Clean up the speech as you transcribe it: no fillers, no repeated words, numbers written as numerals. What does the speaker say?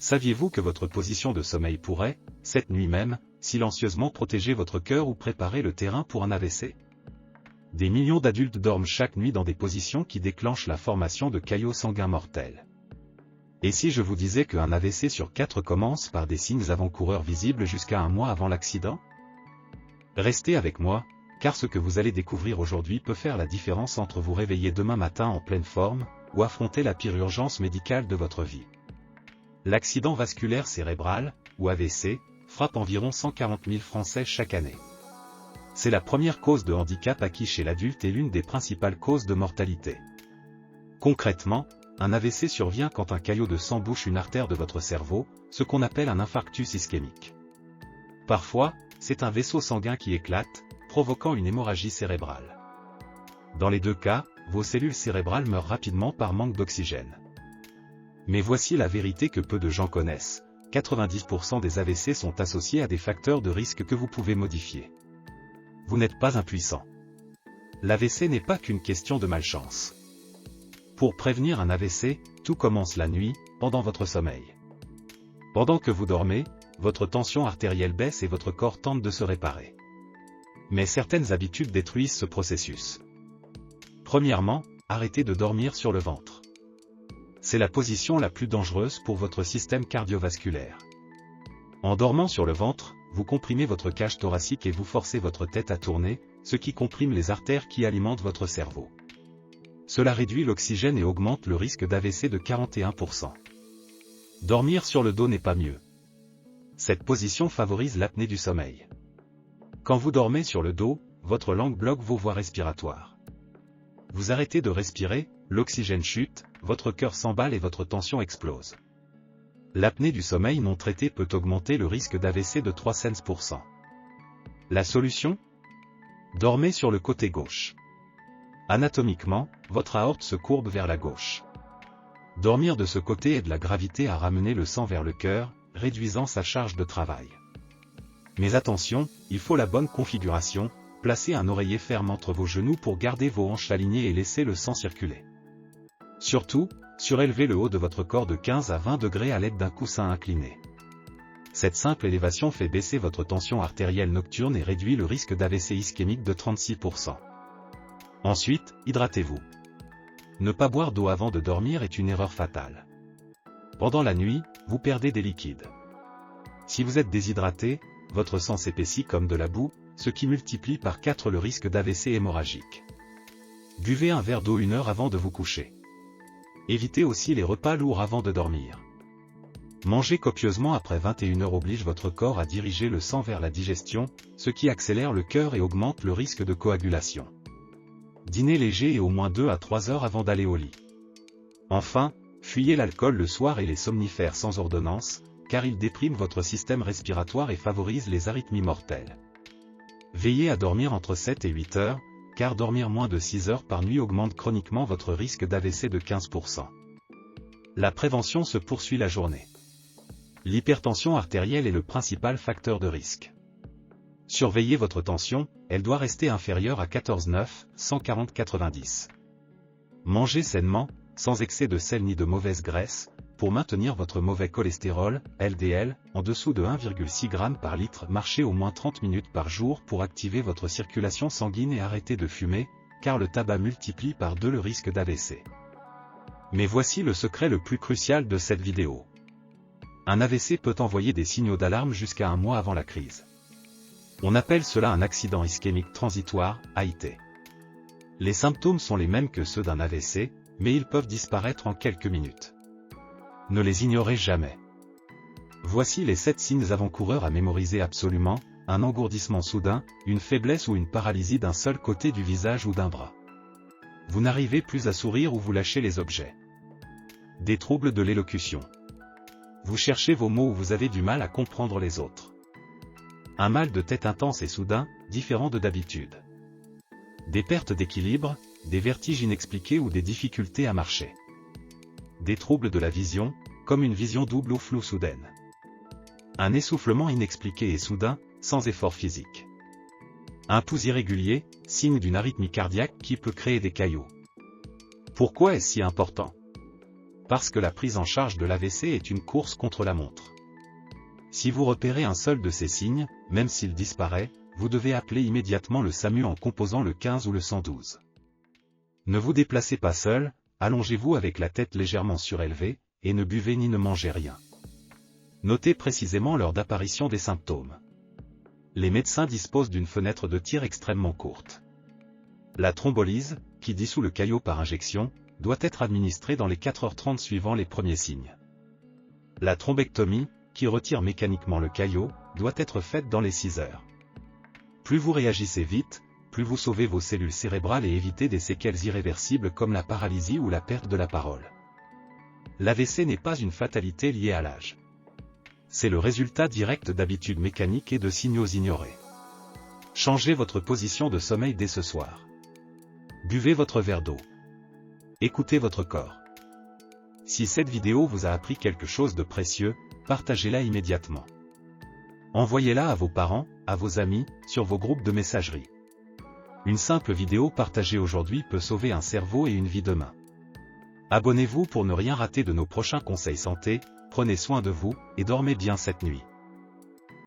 Saviez-vous que votre position de sommeil pourrait, cette nuit même, silencieusement protéger votre cœur ou préparer le terrain pour un AVC? Des millions d'adultes dorment chaque nuit dans des positions qui déclenchent la formation de caillots sanguins mortels. Et si je vous disais qu'un AVC sur 4 commence par des signes avant-coureurs visibles jusqu'à un mois avant l'accident? Restez avec moi, car ce que vous allez découvrir aujourd'hui peut faire la différence entre vous réveiller demain matin en pleine forme, ou affronter la pire urgence médicale de votre vie. L'accident vasculaire cérébral, ou AVC, frappe environ 140 000 Français chaque année. C'est la première cause de handicap acquis chez l'adulte et l'une des principales causes de mortalité. Concrètement, un AVC survient quand un caillot de sang bouche une artère de votre cerveau, ce qu'on appelle un infarctus ischémique. Parfois, c'est un vaisseau sanguin qui éclate, provoquant une hémorragie cérébrale. Dans les deux cas, vos cellules cérébrales meurent rapidement par manque d'oxygène. Mais voici la vérité que peu de gens connaissent, 90% des AVC sont associés à des facteurs de risque que vous pouvez modifier. Vous n'êtes pas impuissant. L'AVC n'est pas qu'une question de malchance. Pour prévenir un AVC, tout commence la nuit, pendant votre sommeil. Pendant que vous dormez, votre tension artérielle baisse et votre corps tente de se réparer. Mais certaines habitudes détruisent ce processus. Premièrement, arrêtez de dormir sur le ventre. C'est la position la plus dangereuse pour votre système cardiovasculaire. En dormant sur le ventre, vous comprimez votre cage thoracique et vous forcez votre tête à tourner, ce qui comprime les artères qui alimentent votre cerveau. Cela réduit l'oxygène et augmente le risque d'AVC de 41%. Dormir sur le dos n'est pas mieux. Cette position favorise l'apnée du sommeil. Quand vous dormez sur le dos, votre langue bloque vos voies respiratoires. Vous arrêtez de respirer, l'oxygène chute, votre cœur s'emballe et votre tension explose. L'apnée du sommeil non traitée peut augmenter le risque d'AVC de 300%. La solution? Dormez sur le côté gauche. Anatomiquement, votre aorte se courbe vers la gauche. Dormir de ce côté aide la gravité à ramener le sang vers le cœur, réduisant sa charge de travail. Mais attention, il faut la bonne configuration, placez un oreiller ferme entre vos genoux pour garder vos hanches alignées et laisser le sang circuler. Surtout, surélevez le haut de votre corps de 15 à 20 degrés à l'aide d'un coussin incliné. Cette simple élévation fait baisser votre tension artérielle nocturne et réduit le risque d'AVC ischémique de 36%. Ensuite, hydratez-vous. Ne pas boire d'eau avant de dormir est une erreur fatale. Pendant la nuit, vous perdez des liquides. Si vous êtes déshydraté, votre sang s'épaissit comme de la boue, ce qui multiplie par 4 le risque d'AVC hémorragique. Buvez un verre d'eau 1 heure avant de vous coucher. Évitez aussi les repas lourds avant de dormir. Manger copieusement après 21 heures oblige votre corps à diriger le sang vers la digestion, ce qui accélère le cœur et augmente le risque de coagulation. Dînez léger et au moins 2 à 3 heures avant d'aller au lit. Enfin, fuyez l'alcool le soir et les somnifères sans ordonnance, car ils dépriment votre système respiratoire et favorisent les arythmies mortelles. Veillez à dormir entre 7 et 8 heures, car dormir moins de 6 heures par nuit augmente chroniquement votre risque d'AVC de 15%. La prévention se poursuit la journée. L'hypertension artérielle est le principal facteur de risque. Surveillez votre tension, elle doit rester inférieure à 14,9, 140/90. Mangez sainement, sans excès de sel ni de mauvaise graisse, pour maintenir votre mauvais cholestérol, LDL, en dessous de 1,6 g par litre. Marchez au moins 30 minutes par jour pour activer votre circulation sanguine et arrêtez de fumer, car le tabac multiplie par 2 le risque d'AVC. Mais voici le secret le plus crucial de cette vidéo. Un AVC peut envoyer des signaux d'alarme jusqu'à un mois avant la crise. On appelle cela un accident ischémique transitoire, AIT. Les symptômes sont les mêmes que ceux d'un AVC, mais ils peuvent disparaître en quelques minutes. Ne les ignorez jamais. Voici les 7 signes avant-coureurs à mémoriser absolument: un engourdissement soudain, une faiblesse ou une paralysie d'un seul côté du visage ou d'un bras. Vous n'arrivez plus à sourire ou vous lâchez les objets. Des troubles de l'élocution. Vous cherchez vos mots ou vous avez du mal à comprendre les autres. Un mal de tête intense et soudain, différent de d'habitude. Des pertes d'équilibre, des vertiges inexpliqués ou des difficultés à marcher. Des troubles de la vision, comme une vision double ou floue soudaine. Un essoufflement inexpliqué et soudain, sans effort physique. Un pouls irrégulier, signe d'une arythmie cardiaque qui peut créer des caillots. Pourquoi est-ce si important? parce que la prise en charge de l'AVC est une course contre la montre. Si vous repérez un seul de ces signes, même s'il disparaît, vous devez appeler immédiatement le SAMU en composant le 15 ou le 112. Ne vous déplacez pas seul, allongez-vous avec la tête légèrement surélevée, et ne buvez ni ne mangez rien. Notez précisément l'heure d'apparition des symptômes. Les médecins disposent d'une fenêtre de tir extrêmement courte. La thrombolyse, qui dissout le caillot par injection, doit être administrée dans les 4h30 suivant les premiers signes. La thrombectomie, qui retire mécaniquement le caillot, doit être faite dans les 6 heures. Plus vous réagissez vite, plus vous sauvez vos cellules cérébrales et évitez des séquelles irréversibles comme la paralysie ou la perte de la parole. L'AVC n'est pas une fatalité liée à l'âge. C'est le résultat direct d'habitudes mécaniques et de signaux ignorés. Changez votre position de sommeil dès ce soir. Buvez votre verre d'eau. Écoutez votre corps. Si cette vidéo vous a appris quelque chose de précieux, partagez-la immédiatement. Envoyez-la à vos parents, à vos amis, sur vos groupes de messagerie. Une simple vidéo partagée aujourd'hui peut sauver un cerveau et une vie demain. Abonnez-vous pour ne rien rater de nos prochains conseils santé, prenez soin de vous, et dormez bien cette nuit.